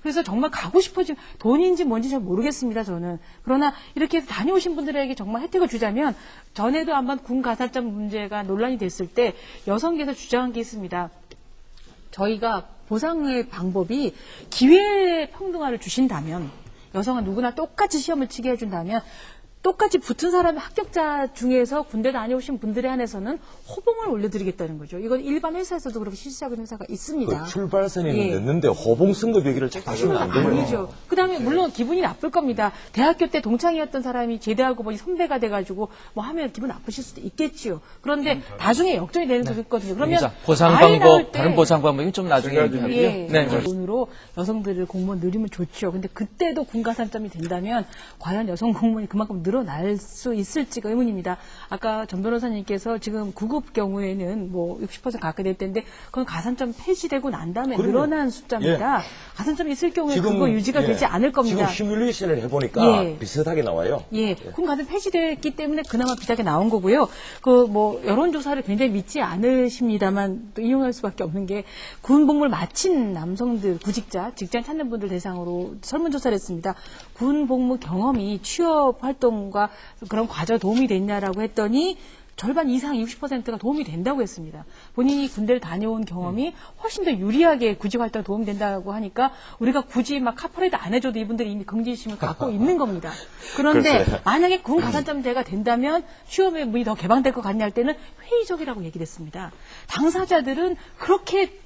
그래서 정말 가고 싶어진 돈인지 뭔지 잘 모르겠습니다, 저는. 그러나 이렇게 해서 다녀오신 분들에게 정말 혜택을 주자면 전에도 한번 군 가산점 문제가 논란이 됐을 때 여성계에서 주장한 게 있습니다. 저희가 보상의 방법이 기회 평등화를 주신다면 여성은 누구나 똑같이 시험을 치게 해준다면 똑같이 붙은 사람의 합격자 중에서 군대 다녀오신 분들에 한해서는 호봉을 올려드리겠다는 거죠. 이건 일반 회사에서도 그렇게 실시하고 있는 회사가 있습니다. 그 출발선이 늦는데 호봉 선거 얘기를 자꾸 하시면 안 돼요. 아니죠. 그다음에 물론 기분이 나쁠 겁니다. 대학교 때 동창이었던 사람이 제대하고 보니 선배가 돼가지고 뭐 하면 기분 나쁘실 수도 있겠지요. 그런데 나중에 역전이 되는 것이 있거든요. 그러면 보상 방법, 다른 보상 방법이 좀 나중에 얘기하고요. 예, 네. 돈으로 여성들을 공무원 늘리면 좋죠. 근데 그때도 군가산점이 된다면 과연 여성 공무원이 그만큼 늘어날 수 있을지가 의문입니다. 아까 전 변호사님께서 지금 구급 경우에는 뭐 60% 가까이 될 텐데 그건 가산점 폐지되고 난 다음에 늘어난 숫자입니다. 가산점이 있을 경우에 그거 유지가 되지 않을 겁니다. 지금 시뮬레이션을 해보니까 비슷하게 나와요. 군 가산 폐지됐기 때문에 그나마 비슷하게 나온 거고요. 그 뭐 여론조사를 굉장히 믿지 않으십니다만 또 인용할 수밖에 없는 게 군 복무를 마친 남성들 구직자 직장 찾는 분들 대상으로 설문조사를 했습니다. 군 복무 경험이 취업 활동과 그런 과정에 도움이 됐냐라고 했더니 절반 이상 60%가 도움이 된다고 했습니다. 본인이 군대를 다녀온 경험이 훨씬 더 유리하게 구직 활동에 도움이 된다고 하니까 우리가 굳이 막 카퍼레이드 안 해줘도 이분들이 이미 긍지심을 갖고 있는 겁니다. 그런데 만약에 군 가산점제가 된다면 취업의 문이 더 개방될 것 같냐 할 때는 회의적이라고 얘기를 했습니다. 당사자들은 그렇게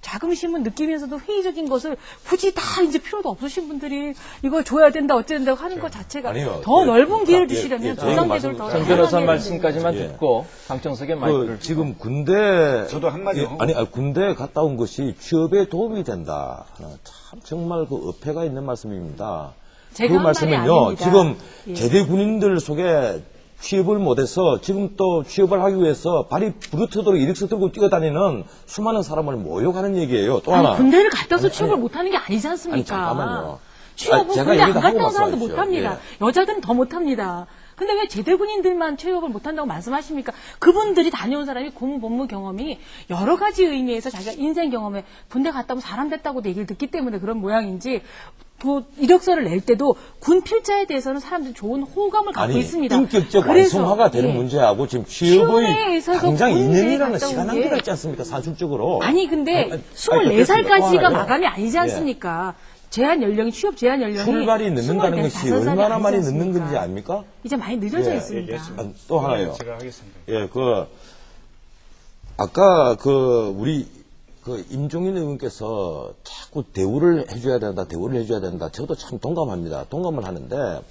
자긍심은 느끼면서도 회의적인 것을 굳이 다 이제 필요도 없으신 분들이 이거 줘야 된다 어째야 된다고 하는 것 자체가 더 넓은 기회를 주시려면 부당제도를 더 전 변호사 말씀까지만 듣고 강정석의 마이크를 지금 군대 저도 한마디 군대 갔다 온 것이 취업에 도움이 된다. 참 정말 그 어폐가 있는 말씀입니다. 그 말씀은요. 지금 제대 군인들 속에 취업을 못해서 지금 또 취업을 하기 위해서 발이 부르트도록 이력서 들고 뛰어다니는 수많은 사람을 모욕하는 얘기예요. 또 하나. 군대를 갔다 와서 취업을 못하는 게 아니지 않습니까? 잠깐만요. 취업은 군대 안 갔다 온 사람도 못합니다. 여자들은 더 못합니다. 근데 왜 제대 군인들만 취업을 못한다고 말씀하십니까? 그분들이 다녀온 사람이 군 복무 경험이 여러 가지 의미에서 자기가 인생 경험에 군대 갔다 오면 사람 됐다고 얘기를 듣기 때문에 그런 모양인지 이력서를 낼 때도 군 필자에 대해서는 사람들이 좋은 호감을 갖고 있습니다. 인격적 완성화가 되는 문제하고 지금 취업의 당장 2년이라는 시간 한계가 있지 않습니까? 사실적으로. 아니 근데 24살까지가 마감이 아니지 않습니까? 제한 연령이 취업 제한 연령이 출발이 늦는다는 것이 얼마나 많이 늦는 건지 압니까? 이제 많이 늦어져 있습니다. 또 하나요. 제가 하겠습니다. 아까 우리 임종인 의원께서 자꾸 대우를 해줘야 된다. 저도 참 동감합니다. 동감을 하는데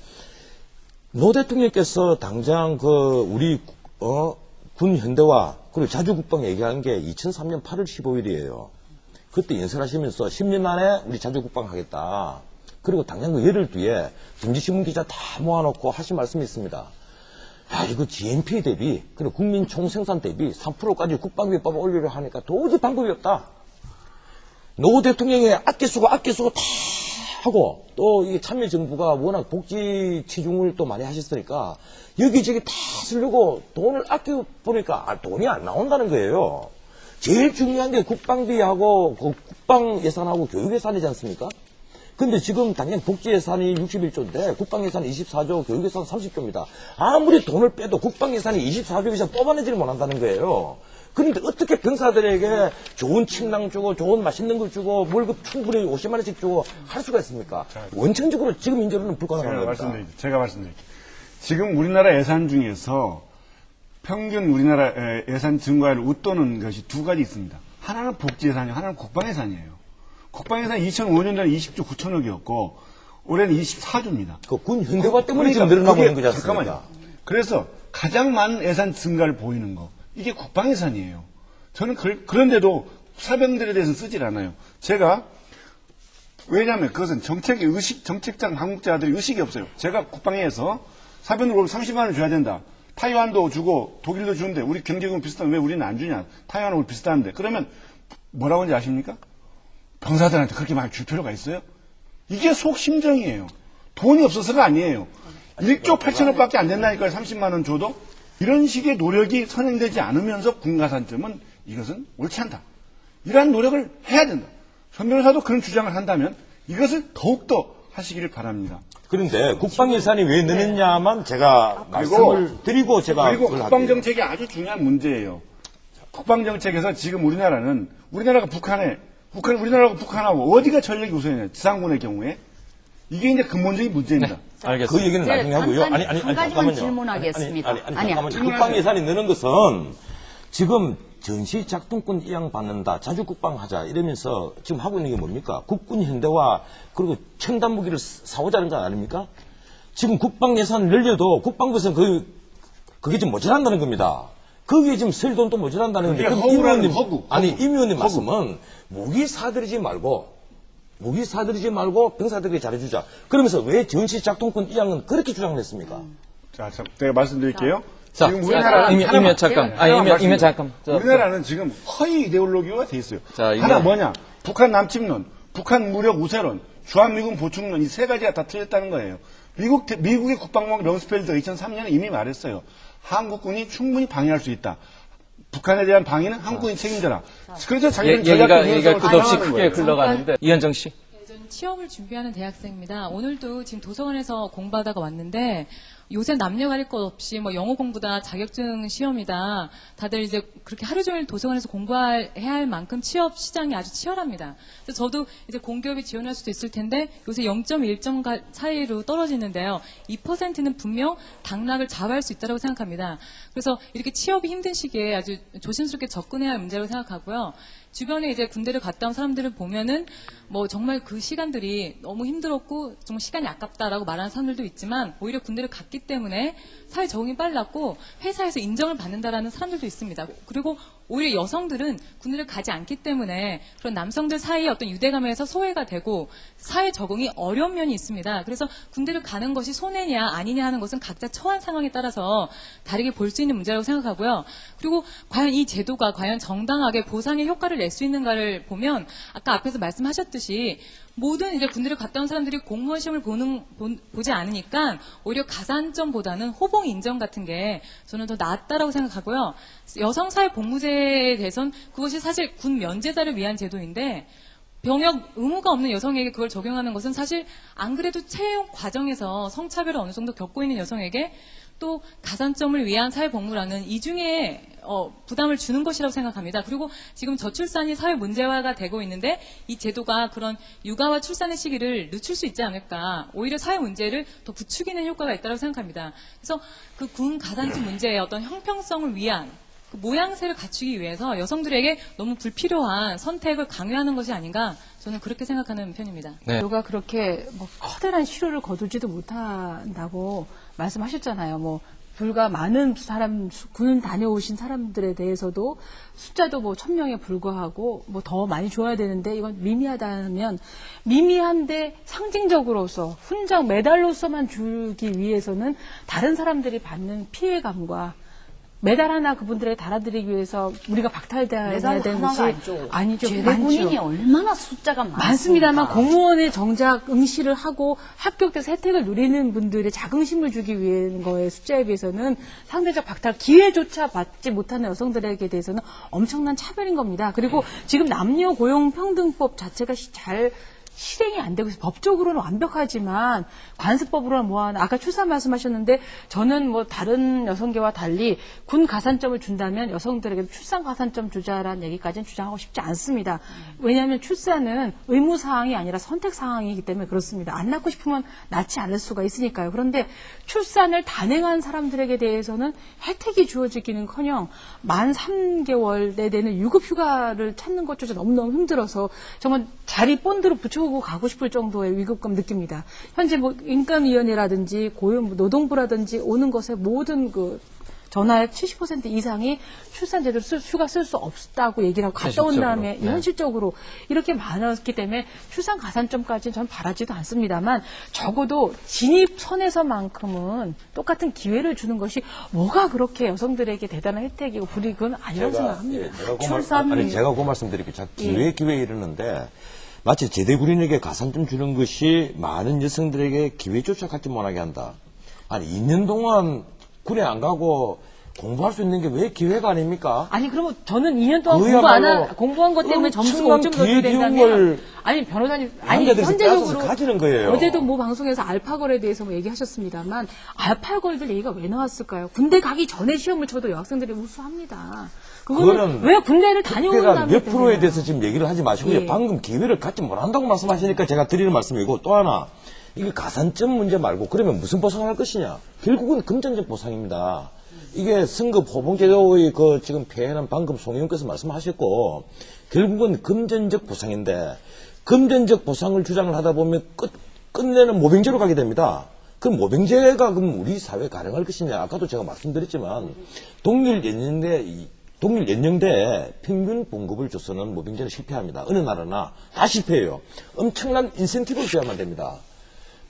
노 대통령께서 당장 우리 군 현대화 그리고 자주국방 얘기한 게 2003년 8월 15일이에요. 그때 연설하시면서 10년 안에 우리 자주국방 하겠다. 그리고 당장 그 열흘 뒤에 정치신문 기자 다 모아놓고 하신 말씀이 있습니다. 이거 GNP 대비, 그리고 국민 총생산 대비 3%까지 국방비법을 올리려 하니까 도저히 방법이 없다. 노 대통령이 아껴 쓰고 다 하고, 또 이 참여정부가 워낙 복지 치중을 또 많이 하셨으니까, 여기저기 다 쓰려고 돈을 아껴 보니까 돈이 안 나온다는 거예요. 제일 중요한 게 국방비하고 국방 예산하고 교육 예산이지 않습니까? 근데 지금 당장 복지 예산이 61조인데 국방 예산이 24조, 교육 예산 30조입니다. 아무리 돈을 빼도 국방 예산이 24조 이상 뽑아내지를 못한다는 거예요. 그런데 어떻게 병사들에게 좋은 침낭 주고 좋은 맛있는 걸 주고 월급 충분히 50만 원씩 주고 할 수가 있습니까? 원천적으로 지금 인재로는 불가능한 겁니다. 제가 말씀드릴게요. 지금 우리나라 예산 중에서 평균 우리나라 예산 증가를 웃도는 것이 두 가지 있습니다. 하나는 복지 예산이고 하나는 국방 예산이에요. 국방 예산이 2005년도에 20조 9천억이었고 올해는 24조입니다. 그 군 현대화 때문에 지금 늘어나고 있는 거지 않습니까? 잠깐만요. 그래서 가장 많은 예산 증가를 보이는 거 이게 국방 예산이에요. 저는 그런데도 사병들에 대해서는 쓰질 않아요. 제가 왜냐하면 그것은 정책의 의식, 정책장 당국자들이 의식이 없어요. 제가 국방에서 사병들 월급 30만 원 줘야 된다. 타이완도 주고 독일도 주는데 우리 경제금 비슷한데 왜 우리는 안 주냐. 타이완하고 비슷한데. 그러면 뭐라고 하는지 아십니까? 병사들한테 그렇게 많이 줄 필요가 있어요? 이게 속심정이에요. 돈이 없어서가 아니에요. 1조 8천억밖에 안 된다니까요. 30만 원 줘도. 이런 식의 노력이 선행되지 않으면서 군가산점은 이것은 옳지 않다. 이러한 노력을 해야 된다. 전 변호사도 그런 주장을 한다면 이것을 더욱더 하시기를 바랍니다. 그런데 국방 예산이 왜 느느냐만 제가 말씀을 드리고 제가 그리고 그걸 국방 할게요. 정책이 아주 중요한 문제예요. 국방 정책에서 지금 우리나라가 우리나라하고 북한하고 어디가 전력이 우선이냐? 지상군의 경우에 이게 이제 근본적인 문제입니다. 알겠습니다. 그 얘기는 나중에 하고요. 잠깐, 아니, 한 가지만 잠깐만요. 질문하겠습니다. 잠깐만요. 국방 예산이 느는 것은 지금 전시 작동권 이양 받는다, 자주 국방하자 이러면서 지금 하고 있는 게 뭡니까? 국군 현대화 그리고 첨단 무기를 사오자는 거 아닙니까? 지금 국방 예산 늘려도 국방부에서는 그게 좀 모자란다는 겁니다. 거기에 지금 쓸 돈도 모자란다는 건데. 그게 그럼 임 허구라는 의원님, 허구. 아니, 임 의원님 말씀은 무기 사들이지 말고 병사들에게 잘해주자. 그러면서 왜 전시 작동권 이양은 그렇게 주장을 했습니까? 자, 제가 말씀드릴게요. 자, 지금 우리나라는 이면 잠깐. 이면 잠깐. 우리나라는 지금 허위 이데올로기가 돼 있어요. 자, 이게- 하나 뭐냐? 북한 남침론, 북한 무력 우세론, 주한미군 보충론 이 세 가지가 다 틀렸다는 거예요. 미국의 국방부 럼스펠드가 2003년에 이미 말했어요. 한국군이 충분히 방해할 수 있다. 북한에 대한 방해는 한국군이 책임져라. 그래서 자기는 얘기가 끝없이 거예요. 크게 흘러가는데 이현정 씨. 저는 취업을 준비하는 대학생입니다. 오늘도 지금 도서관에서 공부하다가 왔는데 요새 남녀 가릴 것 없이 뭐 영어 공부다, 자격증 시험이다. 다들 이제 그렇게 하루 종일 도서관에서 공부해야 할 만큼 취업 시장이 아주 치열합니다. 그래서 저도 이제 공기업에 지원할 수도 있을 텐데 요새 0.1점 차이로 떨어지는데요. 2%는 분명 당락을 좌우할 수 있다고 생각합니다. 그래서 이렇게 취업이 힘든 시기에 아주 조심스럽게 접근해야 할 문제라고 생각하고요. 주변에 이제 군대를 갔다 온 사람들을 보면은 뭐 정말 그 시간들이 너무 힘들었고 정말 시간이 아깝다라고 말하는 사람들도 있지만 오히려 군대를 갔기 때문에 사회 적응이 빨랐고 회사에서 인정을 받는다라는 사람들도 있습니다. 그리고 오히려 여성들은 군대를 가지 않기 때문에 그런 남성들 사이의 어떤 유대감에서 소외가 되고 사회 적응이 어려운 면이 있습니다. 그래서 군대를 가는 것이 손해냐 아니냐 하는 것은 각자 처한 상황에 따라서 다르게 볼 수 있는 문제라고 생각하고요. 그리고 과연 이 제도가 과연 정당하게 보상의 효과를 낼 수 있는가를 보면 아까 앞에서 말씀하셨듯이 모든 이제 군대를 갔다 온 사람들이 공무원 시험을 보지 않으니까 오히려 가산점보다는 호봉 인정 같은 게 저는 더 낫다라고 생각하고요. 여성사회 복무제에 대해서는 그것이 사실 군 면제자를 위한 제도인데 병역 의무가 없는 여성에게 그걸 적용하는 것은 사실 안 그래도 채용 과정에서 성차별을 어느 정도 겪고 있는 여성에게 또 가산점을 위한 사회복무라는 이중에 부담을 주는 것이라고 생각합니다. 그리고 지금 저출산이 사회 문제화가 되고 있는데 이 제도가 그런 육아와 출산의 시기를 늦출 수 있지 않을까. 오히려 사회 문제를 더 부추기는 효과가 있다고 생각합니다. 그래서 그 군 가산점 문제의 어떤 형평성을 위한 그 모양새를 갖추기 위해서 여성들에게 너무 불필요한 선택을 강요하는 것이 아닌가 저는 그렇게 생각하는 편입니다. 네. 누가 그렇게 뭐 커다란 실효를 거두지도 못한다고 말씀하셨잖아요. 뭐 불과 많은 군 다녀오신 사람들에 대해서도 숫자도 뭐 1000명에 불과하고 뭐 더 많이 줘야 되는데 이건 미미하다면 미미한데 상징적으로서 훈장 메달로서만 주기 위해서는 다른 사람들이 받는 피해감과 메달 하나 그분들에게 달아드리기 위해서 우리가 박탈돼야 되는 것이 아니죠. 제대군인이 많죠. 얼마나 숫자가 많습니다만 많습니까? 공무원의 정작 응시를 하고 합격돼서 혜택을 누리는 분들의 자긍심을 주기 위한 거에 숫자에 비해서는 상대적 박탈 기회조차 받지 못하는 여성들에게 대해서는 엄청난 차별인 겁니다. 그리고 지금 남녀 고용평등법 자체가 잘 실행이 안 되고 있어요. 법적으로는 완벽하지만 관습법으로는 뭐하나 아까 출산 말씀하셨는데 저는 뭐 다른 여성계와 달리 군 가산점을 준다면 여성들에게 출산 가산점 주자라는 얘기까지는 주장하고 싶지 않습니다. 왜냐하면 출산은 의무사항이 아니라 선택사항이기 때문에 그렇습니다. 안 낳고 싶으면 낳지 않을 수가 있으니까요. 그런데 출산을 단행한 사람들에게 대해서는 혜택이 주어지기는커녕 만 3개월에 되는 유급휴가를 찾는 것조차 너무너무 힘들어서 정말 자리 본드로 붙여오고 가고 싶을 정도의 위급감 느낍니다. 현재 뭐 인권위원회라든지 노동부라든지 오는 것에 모든 그 전화의 70% 이상이 출산제도를 휴가 쓸 수 없다고 얘기를 하고 갔다 온 다음에 네. 현실적으로 이렇게 많았기 때문에 출산 가산점까지는 전 바라지도 않습니다만 적어도 진입선에서만큼은 똑같은 기회를 주는 것이 뭐가 그렇게 여성들에게 대단한 혜택이고 불이익은 아니라고 생각합니다. 제가 그 말씀 드릴게요. 자, 기회 이러는데 마치 제대군인에게 가산점 주는 것이 많은 여성들에게 기회조차 갖지 못하게 한다. 아니 2년 동안 군에 안 가고 공부할 수 있는 게 왜 기회가 아닙니까? 아니 그러면 저는 2년 동안 그야말로 공부한 것 때문에 점수가 엄청난 5점 더 줘야 된다면 기회비용을 아니 변호사님 아니 남자들이 현재적으로 빼앗아서 가지는 거예요. 어제도 뭐 방송에서 알파걸에 대해서 뭐 얘기하셨습니다만 알파걸들 얘기가 왜 나왔을까요? 군대 가기 전에 시험을 쳐도 여학생들이 우수합니다. 그거는 그거는 왜 군대를 다녀온 국회가 다음에 몇 프로에 되냐. 대해서 지금 얘기를 하지 마시고요. 예. 방금 기회를 갖지 못한다고 말씀하시니까 제가 드리는 말씀이고 또 하나 이게 가산점 문제 말고 그러면 무슨 보상을 할 것이냐. 결국은 금전적 보상입니다. 이게 승급 호봉제도의 그 지금 폐해는 방금 송 의원께서 말씀하셨고 결국은 금전적 보상인데 금전적 보상을 주장을 하다 보면 끝내는 모병제로 가게 됩니다. 그 모병제가 그럼 우리 사회에 가능할 것이냐. 아까도 제가 말씀드렸지만 동일 연령대에 평균 봉급을 줘서는 모병제는 실패합니다. 어느 나라나 다 실패해요. 엄청난 인센티브를 줘야만 됩니다.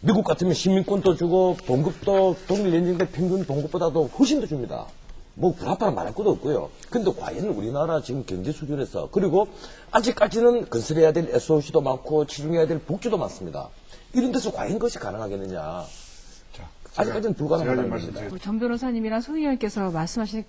미국 같으면 시민권도 주고 봉급도 동일 연령대 평균 봉급보다도 훨씬 더 줍니다. 뭐 불합하는 말할 것도 없고요. 근데 과연 우리나라 지금 경제 수준에서 그리고 아직까지는 건설해야 될 SOC도 많고 치중해야 될 복지도 많습니다. 이런 데서 과연 그것이 가능하겠느냐. 아직까지는 불가능한 겁니다. 전 변호사님이랑 송 의원께서 말씀하신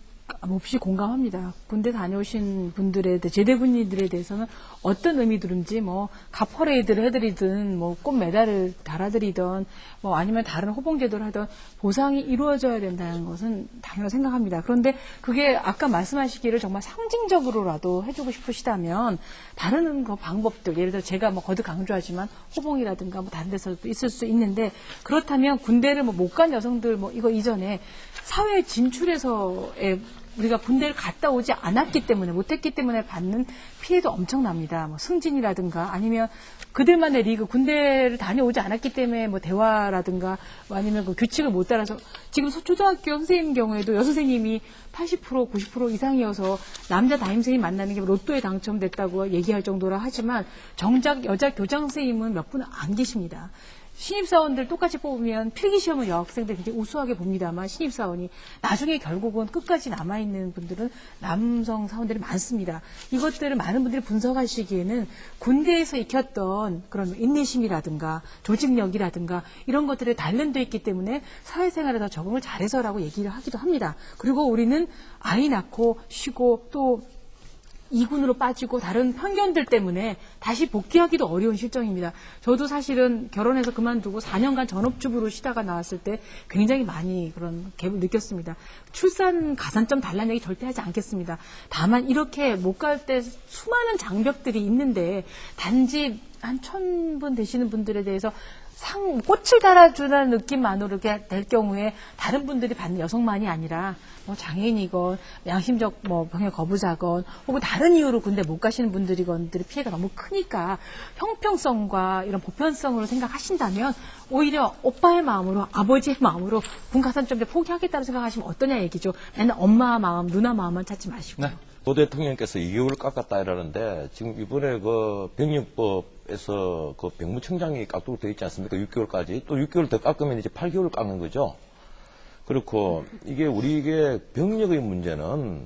몹시 공감합니다. 군대 다녀오신 분들에 대해 제대 군인들에 대해서는 어떤 의미들인지 뭐 갑퍼레이드를 해드리든 뭐 꽃 메달을 달아드리든 뭐 아니면 다른 호봉제도를 하든 보상이 이루어져야 된다는 것은 당연히 생각합니다. 그런데 그게 아까 말씀하시기를 정말 상징적으로라도 해주고 싶으시다면 다른 그 방법들 예를 들어 제가 뭐 거듭 강조하지만 호봉이라든가 뭐 다른 데서도 있을 수 있는데 그렇다면 군대를 뭐 못 간 여성들 뭐 이거 이전에 사회 진출에서의 우리가 군대를 갔다 오지 않았기 때문에 못했기 때문에 받는 피해도 엄청납니다. 뭐 승진이라든가 아니면 그들만의 리그 군대를 다녀오지 않았기 때문에 뭐 대화라든가 뭐 아니면 그 규칙을 못 따라서 지금 초등학교 선생님 경우에도 여선생님이 80% 90% 이상이어서 남자 담임선생님 만나는 게 로또에 당첨됐다고 얘기할 정도라 하지만 정작 여자 교장 선생님은 몇 분은 안 계십니다. 신입사원들 똑같이 뽑으면 필기시험은 여학생들 굉장히 우수하게 봅니다만 신입사원이 나중에 결국은 끝까지 남아있는 분들은 남성 사원들이 많습니다. 이것들을 많은 분들이 분석하시기에는 군대에서 익혔던 그런 인내심이라든가 조직력이라든가 이런 것들이 단련되어 있기 때문에 사회생활에 더 적응을 잘해서라고 얘기를 하기도 합니다. 그리고 우리는 아이 낳고 쉬고 또 이군으로 빠지고 다른 편견들 때문에 다시 복귀하기도 어려운 실정입니다. 저도 사실은 결혼해서 그만두고 4년간 전업주부로 쉬다가 나왔을 때 굉장히 많이 그런 갭을 느꼈습니다. 출산 가산점 달라는 얘기 절대 하지 않겠습니다. 다만 이렇게 못 갈 때 수많은 장벽들이 있는데 단지 한 1,000분 되시는 분들에 대해서 꽃을 달아주는 느낌만으로 이렇게 될 경우에 다른 분들이 받는 여성만이 아니라 뭐 장애인이건 양심적 뭐 병역 거부자건 혹은 다른 이유로 군대 못 가시는 분들이건들의 피해가 너무 크니까 형평성과 이런 보편성으로 생각하신다면 오히려 오빠의 마음으로 아버지의 마음으로 군 가산점제 포기하겠다고 생각하시면 어떠냐 얘기죠. 맨날 엄마 마음, 누나 마음만 찾지 마시고. 네. 도 대통령께서 2개월 깎았다 이러는데 지금 이번에 그 병역법에서 그 병무청장이 깎도록 되어 있지 않습니까? 6개월까지. 또 6개월 더 깎으면 이제 8개월 깎는 거죠. 그렇고 이게 우리에게 병역의 문제는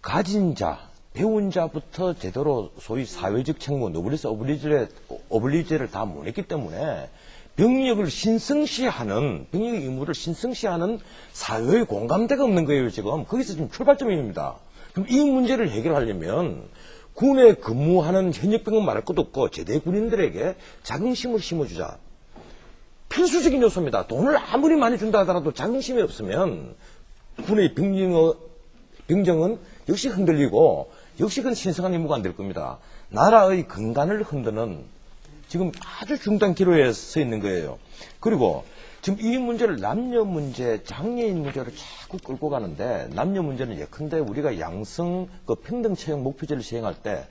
가진 자, 배운 자부터 제대로 소위 사회적 책무, 노블리스 오블리제를 다 못했기 때문에 병역을 신성시하는, 병역의 의무를 신성시하는 사회의 공감대가 없는 거예요, 지금. 거기서 지금 출발점입니다. 그럼 이 문제를 해결하려면 군에 근무하는 현역병은 말할 것도 없고 제대 군인들에게 자긍심을 심어주자. 필수적인 요소입니다. 돈을 아무리 많이 준다 하더라도 자긍심이 없으면 군의 병정은 역시 흔들리고 역시 그건 신성한 임무가 안 될 겁니다. 나라의 근간을 흔드는 지금 아주 중단 기로에 서 있는 거예요. 그리고 지금 이 문제를 남녀 문제, 장애인 문제로 자꾸 끌고 가는데 남녀 문제는 예컨대 우리가 양성 그 평등 채용 목표제를 시행할 때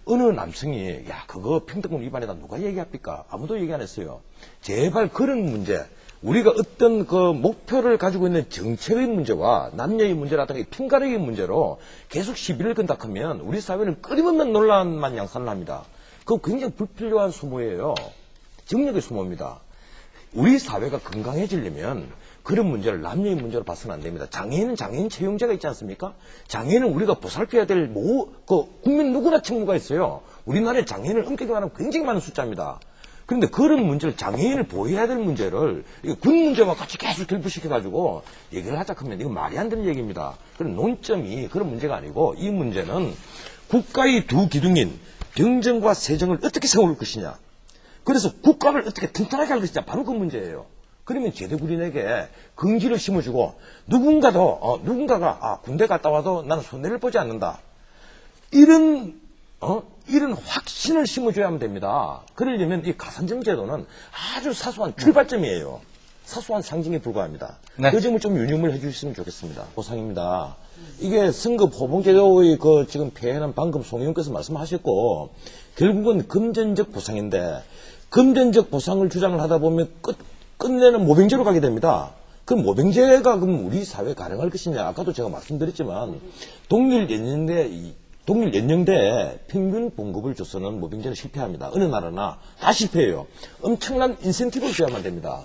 어느 남성이 야 그거 평등권 위반이다 누가 얘기합니까? 아무도 얘기 안 했어요. 제발 그런 문제 우리가 어떤 그 목표를 가지고 있는 정책의 문제와 남녀의 문제라든가 핑가르기 문제로 계속 시비를 건다 하면 우리 사회는 끊임없는 논란만 양산을 합니다. 그거 굉장히 불필요한 수모예요. 정력의 수모입니다. 우리 사회가 건강해지려면 그런 문제를 남녀의 문제로 봐서는 안 됩니다. 장애인은 장애인 채용제가 있지 않습니까? 장애인은 우리가 보살펴야 될 국민 누구나 책무가 있어요. 우리나라에 장애인을 엄격히 말하면 굉장히 많은 숫자입니다. 그런데 그런 문제를 장애인을 보호해야 될 문제를 군 문제와 같이 계속 결부시켜가지고 얘기를 하자 하면 이건 말이 안 되는 얘기입니다. 그런 논점이 그런 문제가 아니고 이 문제는 국가의 두 기둥인 병정과 세정을 어떻게 세울 것이냐. 그래서 국가를 어떻게 튼튼하게 할 것이냐. 바로 그 문제예요. 그러면 제대군인에게 긍지를 심어주고 누군가가 군대 갔다 와도 나는 손해를 보지 않는다. 이런 확신을 심어줘야만 됩니다. 그러려면 이 가산점 제도는 아주 사소한 출발점이에요. 사소한 상징에 불과합니다. 네. 그 점을 좀 유념을 해주셨으면 좋겠습니다. 보상입니다. 이게 선급 호봉제도의 그 지금 폐해는 방금 송 의원께서 말씀하셨고 결국은 금전적 보상인데 금전적 보상을 주장을 하다 보면 끝내는 모병제로 가게 됩니다. 그럼 모병제가 그럼 우리 사회에 가능할 것이냐? 아까도 제가 말씀드렸지만 동일 연령대에 평균 봉급을 줘서는 모병제는 실패합니다. 어느 나라나 다 실패해요. 엄청난 인센티브를 줘야만 됩니다.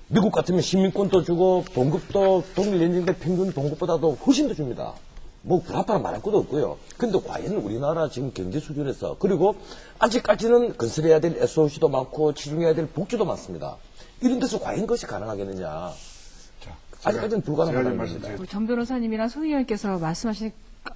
미국 같으면 시민권도 주고 봉급도 동일 연령대 평균 봉급보다도 훨씬 더 줍니다. 뭐 불합하나 말할 것도 없고요. 근데 과연 우리나라 지금 경제 수준에서 그리고 아직까지는 건설해야 될 SOC도 많고 치중해야 될 복지도 많습니다. 이런 데서 과연 그것이 가능하겠느냐. 아직까지는 불가능하다는 겁니다. 전 변호사님이랑 송 의원께서 말씀하신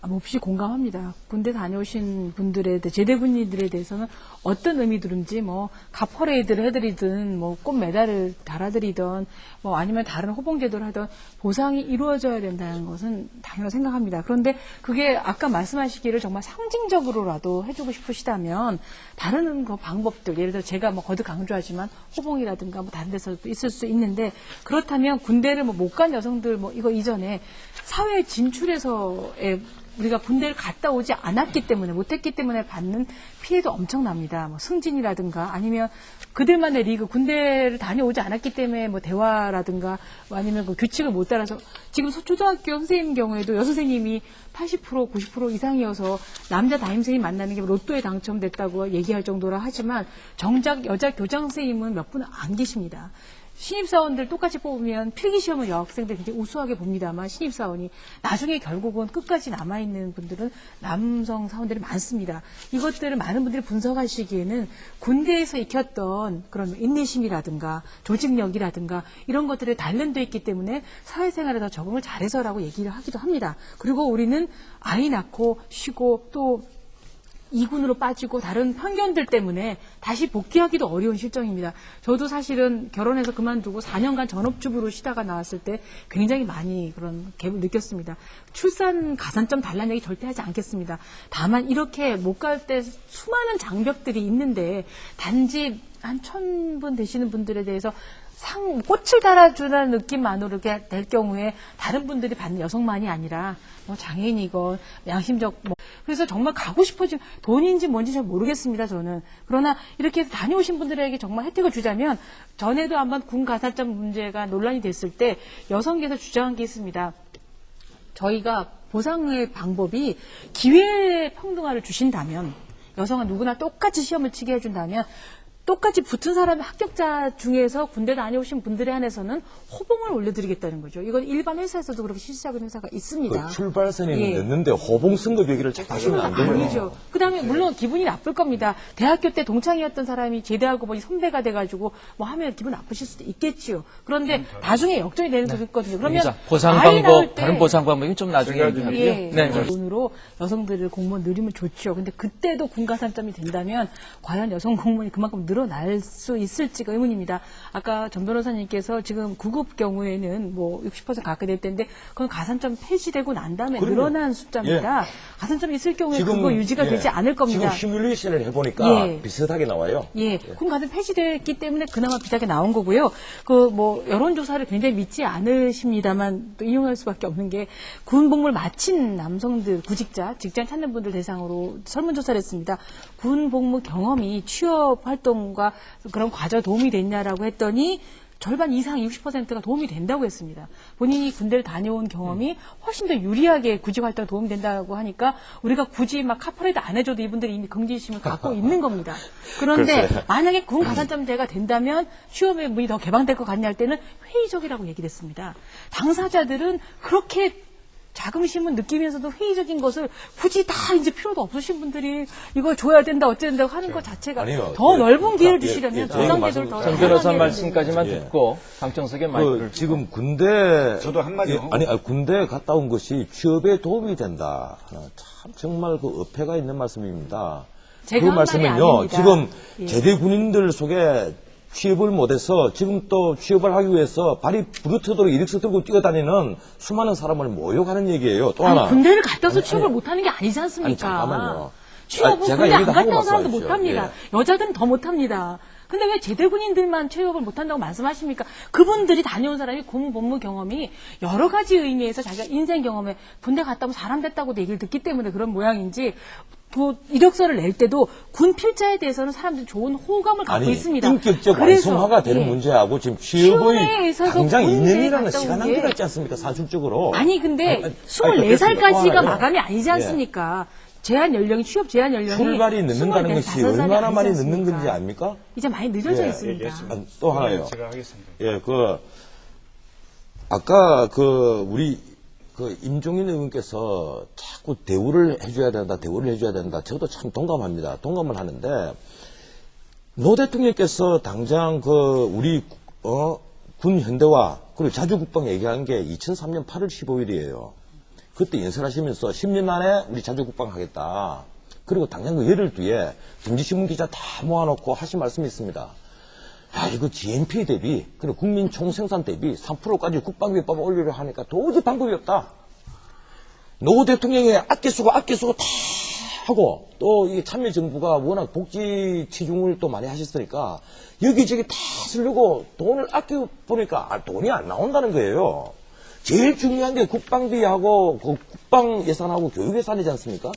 몹시 공감합니다. 군대 다녀오신 분들에 대해 제대군인들에 대해서는 어떤 의미들인지 뭐 갑퍼레이드를 해드리든 뭐 꽃 메달을 달아드리든 뭐 아니면 다른 호봉제도를 하든 보상이 이루어져야 된다는 것은 당연히 생각합니다. 그런데 그게 아까 말씀하시기를 정말 상징적으로라도 해주고 싶으시다면 다른 그 방법들 예를 들어 제가 뭐 거듭 강조하지만 호봉이라든가 뭐 다른 데서도 있을 수 있는데 그렇다면 군대를 뭐 못 간 여성들 뭐 이거 이전에 사회 진출에서의 우리가 군대를 갔다 오지 않았기 때문에 못했기 때문에 받는 피해도 엄청납니다. 뭐 승진이라든가 아니면 그들만의 리그 군대를 다녀오지 않았기 때문에 뭐 대화라든가 뭐 아니면 그 규칙을 못 따라서 지금 초등학교 선생님 경우에도 여선생님이 80% 90% 이상이어서 남자 담임 선생님 만나는 게 로또에 당첨됐다고 얘기할 정도라 하지만 정작 여자 교장 선생님은 몇 분은 안 계십니다. 신입사원들 똑같이 뽑으면 필기시험은 여학생들 굉장히 우수하게 봅니다만 신입사원이 나중에 결국은 끝까지 남아있는 분들은 남성 사원들이 많습니다. 이것들을 많은 분들이 분석하시기에는 군대에서 익혔던 그런 인내심이라든가 조직력이라든가 이런 것들이 단련되어 있기 때문에 사회생활에 더 적응을 잘해서라고 얘기를 하기도 합니다. 그리고 우리는 아이 낳고 쉬고 또 이군으로 빠지고 다른 편견들 때문에 다시 복귀하기도 어려운 실정입니다. 저도 사실은 결혼해서 그만두고 4년간 전업주부로 쉬다가 나왔을 때 굉장히 많이 그런 갭을 느꼈습니다. 출산 가산점 달라는 얘기 절대 하지 않겠습니다. 다만 이렇게 못 갈 때 수많은 장벽들이 있는데 단지 한 1000분 되시는 분들에 대해서 꽃을 달아주는 느낌만으로 이렇게 될 경우에 다른 분들이 받는 여성만이 아니라 뭐 장애인이건 양심적 그래서 정말 가고 싶어지면 돈인지 뭔지 잘 모르겠습니다 저는. 그러나 이렇게 해서 다녀오신 분들에게 정말 혜택을 주자면 전에도 한번 군 가산점 문제가 논란이 됐을 때 여성계에서 주장한 게 있습니다. 저희가 보상의 방법이 기회 평등화를 주신다면 여성은 누구나 똑같이 시험을 치게 해준다면 똑같이 붙은 사람의 합격자 중에서 군대 다녀오신 분들에 한해서는 호봉을 올려드리겠다는 거죠. 이건 일반 회사에서도 그렇게 실시하는 회사가 있습니다. 그 출발선에는 넣는데 호봉 선거 얘기를 자꾸 하시면 안 돼요. 아니죠. 그다음에 물론 기분이 나쁠 겁니다. 대학교 때 동창이었던 사람이 제대하고 보니 선배가 돼가지고 뭐 하면 기분 나쁘실 수도 있겠지요. 그런데 나중에 역전이 되는 거 있거든요. 그러면 보상 아이 낳을 방법, 때 다른 보상 방법이 좀 나중에 얘기하고요. 예, 네. 돈으로 여성들을 공무원 늘리면 좋죠. 근데 그때도 군가산점이 된다면 과연 여성 공무원이 그만큼 늘어날 수 있을지가 의문입니다. 아까 전 변호사님께서 지금 구급 경우에는 뭐 60% 가까이 될 텐데 그건 가산점 폐지되고 난 다음에 그럼요. 늘어난 숫자입니다. 가산점이 있을 경우에 그거 유지가 되지 않을 겁니다. 지금 시뮬레이션을 해보니까 예. 비슷하게 나와요. 예, 군 가산 폐지됐기 때문에 그나마 비슷하게 나온 거고요. 그 뭐 여론조사를 굉장히 믿지 않으십니다만 또 이용할 수밖에 없는 게 군 복무를 마친 남성들 구직자 직장 찾는 분들 대상으로 설문조사를 했습니다. 군 복무 경험이 취업 활동과 그런 과정에 도움이 됐냐라고 했더니 절반 이상 60%가 도움이 된다고 했습니다. 본인이 군대를 다녀온 경험이 훨씬 더 유리하게 구직 활동에 도움이 된다고 하니까 우리가 굳이 막 카퍼레이드 안 해줘도 이분들이 이미 긍지심을 갖고 있는 겁니다. 그런데 글쎄요. 만약에 군 가산점제가 된다면 취업의 문이 더 개방될 것 같냐 할 때는 회의적이라고 얘기를 했습니다. 당사자들은 그렇게 자긍심은 느끼면서도 회의적인 것을 굳이 다 이제 필요도 없으신 분들이 이걸 줘야 된다 어쩐다 하는 것 자체가 아니요. 더 예, 넓은 기회를 예, 주시려면 예, 비상제도를 더 전 변호사 강하게 말씀까지만 예. 듣고 방청석에 마이크를 지금 군대 저도 한마디 하고. 아니 군대 갔다 온 것이 취업에 도움이 된다. 참 정말 그 어폐가 있는 말씀입니다. 제가 그 한 말이 말씀은요. 아닙니다. 지금 예. 제대 군인들 속에 취업을 못해서 지금 또 취업을 하기 위해서 발이 부르트도록 이력서 들고 뛰어다니는 수많은 사람을 모욕하는 얘기예요. 또 하나. 아니, 군대를 갔다 와서 취업을 못하는 게 아니지 않습니까? 아니, 잠깐만요. 취업은 제가 군대 안 얘기도 갔다 하고 온 사람도 말씀하십시오. 못합니다. 여자들은 더 못합니다. 근데 왜 제대 군인들만 취업을 못한다고 말씀하십니까? 그분들이 다녀온 사람이 군 복무 경험이 여러 가지 의미에서 자기가 인생 경험에 군대 갔다 오면 사람 됐다고도 얘기를 듣기 때문에 그런 모양인지 그 이력서를 낼 때도 군 필자에 대해서는 사람들이 좋은 호감을 갖고 아니, 있습니다. 인격적 그래서, 완성화가 되는 예. 문제하고 지금 취업에 취업의 있어서 당장 군대에 2년이라는 갔다 시간 온 한계가 게 있지 않습니까? 산술적으로. 아니 근데 그렇습니다. 24살까지가 또 하나요. 마감이 아니지 예. 않습니까? 제한 연령이 취업 제한 연령이 출발이 늦는다는 것이 25살이 얼마나 아니지 많이 않습니까? 늦는 건지 압니까? 이제 많이 늦어져 예, 있습니다. 또 하나요. 제가 하겠습니다. 예, 아까 우리 임종인 의원께서 자꾸 대우를 해줘야 된다. 저도 참 동감합니다. 동감을 하는데, 노 대통령께서 당장 우리, 군 현대화, 그리고 자주국방 얘기한 게 2003년 8월 15일이에요. 그때 연설하시면서 10년 안에 우리 자주국방 하겠다. 그리고 당장 그 열흘 뒤에 정치신문 기자 다 모아놓고 하신 말씀이 있습니다. 이거 GNP 대비, 그리고 국민 총생산 대비 3%까지 국방비법 올리려 하니까 도저히 방법이 없다. 노 대통령이 아껴 쓰고 다 하고, 또 이 참여정부가 워낙 복지 치중을 또 많이 하셨으니까 여기저기 다 쓰려고 돈을 아껴 보니까 돈이 안 나온다는 거예요. 제일 중요한 게 국방비하고 국방 예산하고 교육 예산이지 않습니까?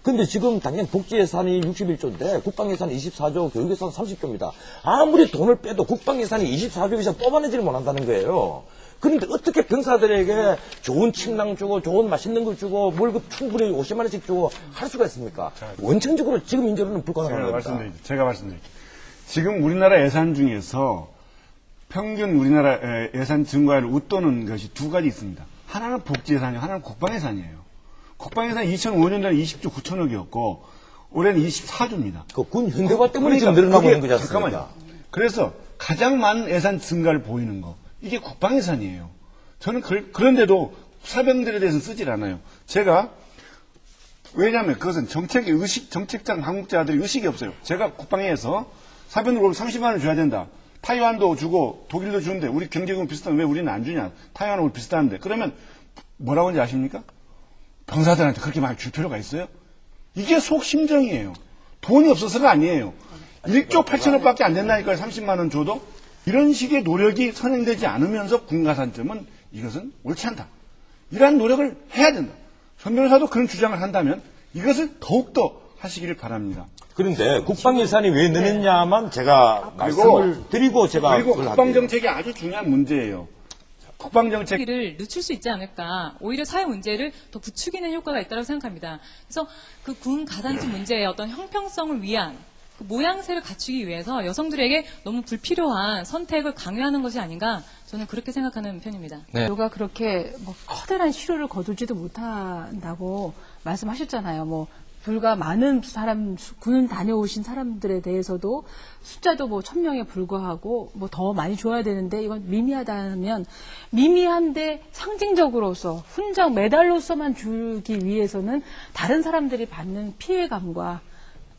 근데 지금 당장 복지 예산이 61조인데 국방 예산이 24조, 교육 예산 30조입니다. 아무리 돈을 빼도 국방 예산이 24조 이상 뽑아내지를 못한다는 거예요. 그런데 어떻게 병사들에게 좋은 침낭 주고 좋은 맛있는 걸 주고 월급 충분히 50만 원씩 주고 할 수가 있습니까? 원천적으로 지금 인재로는 불가능한 겁니다. 제가 말씀드릴게요. 지금 우리나라 예산 중에서 평균 우리나라 예산 증가율을 웃도는 것이 두 가지 있습니다. 하나는 복지 예산이고 하나는 국방 예산이에요. 국방 예산이 2005년도에 20조 9천억이었고 올해는 24조입니다. 군 현대화 때문에 지금 늘어나고 있는 거지 않습니까? 잠깐만요. 그래서 가장 많은 예산 증가를 보이는 거 이게 국방 예산이에요. 저는 그런데도 사병들에 대해서는 쓰질 않아요. 제가 왜냐하면 그것은 정책장 당국자들이 의식이 없어요. 제가 국방에서 사병들 월급 30만 원 줘야 된다. 타이완도 주고 독일도 주는데 우리 경제금 비슷한데 왜 우리는 안 주냐. 타이완은 우리 비슷한데. 그러면 뭐라고 하는지 아십니까? 병사들한테 그렇게 많이 줄 필요가 있어요? 이게 속심정이에요. 돈이 없어서가 아니에요. 1조 8천억밖에 안 된다니까요. 30만 원 줘도. 이런 식의 노력이 선행되지 않으면서 군가산점은 이것은 옳지 않다. 이러한 노력을 해야 된다. 전 변호사도 그런 주장을 한다면 이것을 더욱더 하시기를 바랍니다. 그런데 국방 예산이 왜 느느냐만 제가 말씀을 드리고 제가 그리고 그걸 국방 할게요. 정책이 아주 중요한 문제예요. 국방 정책 를 늦출 수 있지 않을까. 오히려 사회 문제를 더 부추기는 효과가 있다고 생각합니다. 그래서 그 군 가산점 문제의 어떤 형평성을 위한 그 모양새를 갖추기 위해서 여성들에게 너무 불필요한 선택을 강요하는 것이 아닌가. 저는 그렇게 생각하는 편입니다. 네. 누가 그렇게 커다란 실효를 거두지도 못한다고 말씀하셨잖아요. 불과 많은 군 다녀오신 사람들에 대해서도 숫자도 1000명에 불과하고 더 많이 줘야 되는데 이건 미미하다면 미미한데 상징적으로서 훈장 메달로서만 주기 위해서는 다른 사람들이 받는 피해감과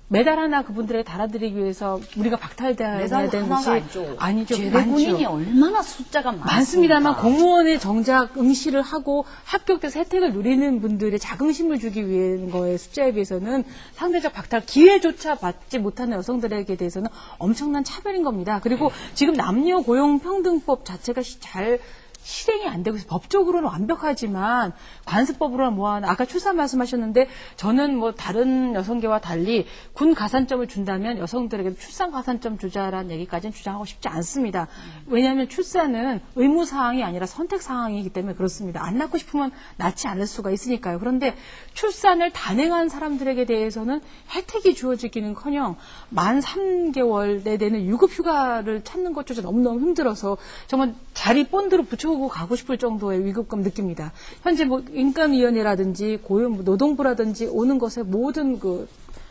메달 하나 그분들에게 달아드리기 위해서 우리가 박탈돼야 메달 되는 하나가 것이 아니죠. 제대 제대 군인이 군인이 얼마나 숫자가 많습니다만 많습니까? 공무원의 정작 응시를 하고 합격돼서 혜택을 누리는 분들의 자긍심을 주기 위한 거의 숫자에 비해서는 상대적 박탈 기회조차 받지 못하는 여성들에게 대해서는 엄청난 차별인 겁니다. 그리고 지금 남녀 고용평등법 자체가 잘 실행이 안 되고 있어요. 법적으로는 완벽하지만 관습법으로는 뭐하나 아까 출산 말씀하셨는데 저는 다른 여성계와 달리 군 가산점을 준다면 여성들에게 출산 가산점 주자라는 얘기까지는 주장하고 싶지 않습니다. 왜냐하면 출산은 의무사항이 아니라 선택사항이기 때문에 그렇습니다. 안 낳고 싶으면 낳지 않을 수가 있으니까요. 그런데 출산을 단행한 사람들에게 대해서는 혜택이 주어지기는커녕 만 3개월 내내는 유급휴가를 찾는 것조차 너무너무 힘들어서 정말 자리 본드로 붙여 태우고 가고 싶을 정도의 위급감 느낍니다. 현재 뭐 인권위원회라든지 노동부라든지 오는 것에 모든 그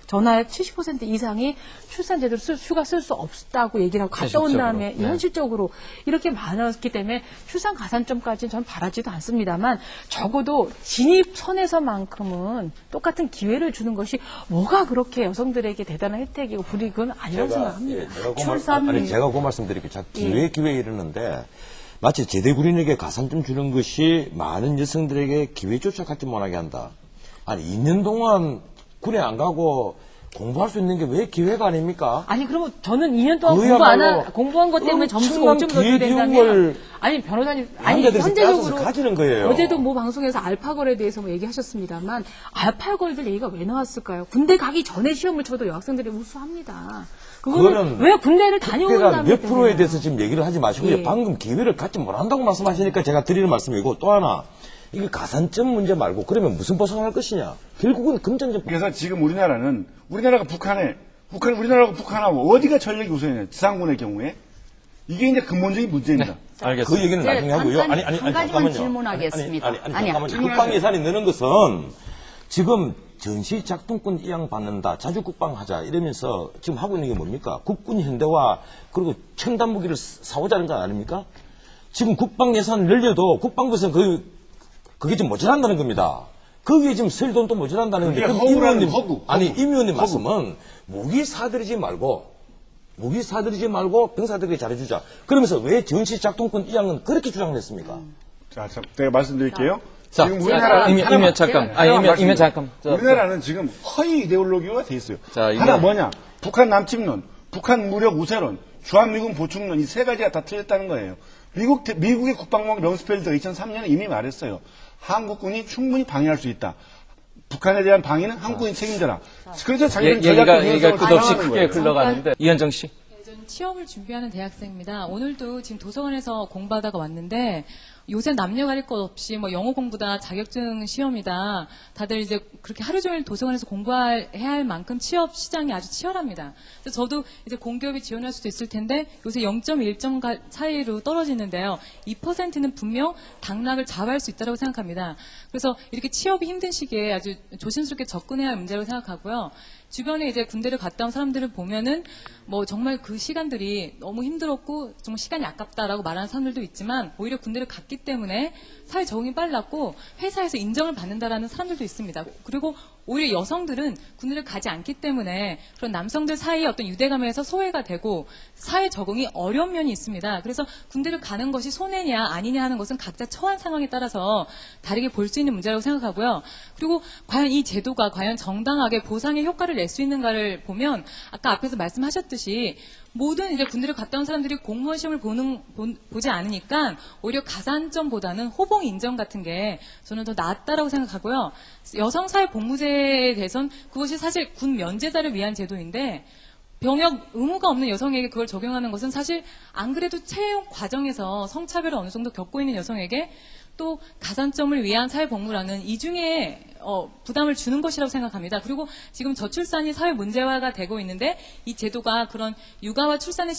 전화의 70% 이상이 출산제도 휴가 쓸 수 없다고 얘기를 하고 갔다 온 다음에 네. 현실적으로 이렇게 많았기 때문에 출산 가산점까지는 저는 바라지도 않습니다만 적어도 진입선에서만큼은 똑같은 기회를 주는 것이 뭐가 그렇게 여성들에게 대단한 혜택이고 불이익은 아니라고 생각합니다. 제가 그 말씀 드릴게요. 기회 이러는데 마치 제대군인에게 가산점 주는 것이 많은 여성들에게 기회조차 갖지 못하게 한다. 아니 2년 동안 군에 안 가고 공부할 수 있는 게 왜 기회가 아닙니까? 아니 그러면 저는 2년 동안 그야말로 공부한 것 때문에 점수가 5점 기회 높게 비운 된다면 걸 아니 변호사님 아니 남자들이 현재적으로 빼앗아서 가지는 거예요. 어제도 뭐 방송에서 알파고에 대해서 뭐 얘기하셨습니다만 알파고들 얘기가 왜 나왔을까요? 군대 가기 전에 시험을 쳐도 여학생들이 우수합니다. 그거는 왜 군대를 다녀온 특혜가 다음에 몇 프로에 대해서 지금 얘기를 하지 마시고요. 예. 방금 기회를 갖지 못한다고 말씀하시니까 제가 드리는 말씀이고 또 하나 이게 가산점 문제 말고 그러면 무슨 보상을 할 것이냐? 결국은 금전적 그래서 지금 우리나라가 우리나라가 북한하고 어디가 전력이 우선이냐? 지상군의 경우에 이게 이제 근본적인 문제입니다. 알겠습니다. 그 얘기는 네, 나중에 하고요. 한 가지만 잠깐만요. 질문하겠습니다. 잠깐만요. 국방 예산이 느는 것은 지금 전시 작동권 이양 받는다, 자주 국방하자 이러면서 지금 하고 있는 게 뭡니까? 국군 현대화 그리고 첨단 무기를 사오자는 거 아닙니까? 지금 국방 예산 늘려도 국방부에서는 그게 좀 모자란다는 겁니다. 거기에 지금 쓸 돈도 모자란다는 건데. 그게 그럼 허구라는 허구. 임 의원님 말씀은 무기 사들이지 말고 병사들에게 잘해주자. 그러면서 왜 전시 작동권 이양은 그렇게 주장을 했습니까? 자, 제가 말씀드릴게요. 자, 지금 우리나라는 이면 잠깐. 이면 잠깐. 우리나라는 지금 허위 이데올로기가 돼 있어요. 자, 하나 뭐냐? 북한 남침론, 북한 무력 우세론, 주한미군 보충론 이 세 가지가 다 틀렸다는 거예요. 미국의 국방부 럼스펠드가 2003년에 이미 말했어요. 한국군이 충분히 방해할 수 있다. 북한에 대한 방해는 한국군이 책임져라. 그래서 자기는 얘기가 끝없이 크게 흘러가는데 이현정 씨. 저는 취업을 준비하는 대학생입니다. 오늘도 지금 도서관에서 공부하다가 왔는데 요새 남녀 가릴 것 없이 뭐 영어 공부다, 자격증 시험이다. 다들 이제 그렇게 하루 종일 도서관에서 공부해야 할 만큼 취업 시장이 아주 치열합니다. 그래서 저도 이제 공기업이 지원할 수도 있을 텐데 요새 0.1점 차이로 떨어지는데요. 2%는 분명 당락을 좌우할 수 있다고 생각합니다. 그래서 이렇게 취업이 힘든 시기에 아주 조심스럽게 접근해야 할 문제라고 생각하고요. 주변에 이제 군대를 갔다 온 사람들을 보면은 뭐 정말 그 시간들이 너무 힘들었고 정말 시간이 아깝다라고 말하는 사람들도 있지만 오히려 군대를 갔기 때문에 사회 적응이 빨랐고 회사에서 인정을 받는다라는 사람들도 있습니다. 그리고 오히려 여성들은 군대를 가지 않기 때문에 그런 남성들 사이의 어떤 유대감에서 소외가 되고 사회 적응이 어려운 면이 있습니다. 그래서 군대를 가는 것이 손해냐 아니냐 하는 것은 각자 처한 상황에 따라서 다르게 볼 수 있는 문제라고 생각하고요. 그리고 과연 이 제도가 과연 정당하게 보상의 효과를 낼 수 있는가를 보면 아까 앞에서 말씀하셨듯이 모든 이제 군대를 갔다 온 사람들이 공무원 시험을 보지 않으니까 오히려 가산점보다는 호봉 인정 같은 게 저는 더 낫다라고 생각하고요. 여성 사회 복무제에 대해서는 그것이 사실 군 면제자를 위한 제도인데 병역 의무가 없는 여성에게 그걸 적용하는 것은 사실 안 그래도 채용 과정에서 성차별을 어느 정도 겪고 있는 여성에게 또 가산점을 위한 사회복무라는 이중에 부담을 주는 것이라고 생각합니다. 그리고 지금 저출산이 사회 문제화가 되고 있는데 이 제도가 그런 육아와 출산의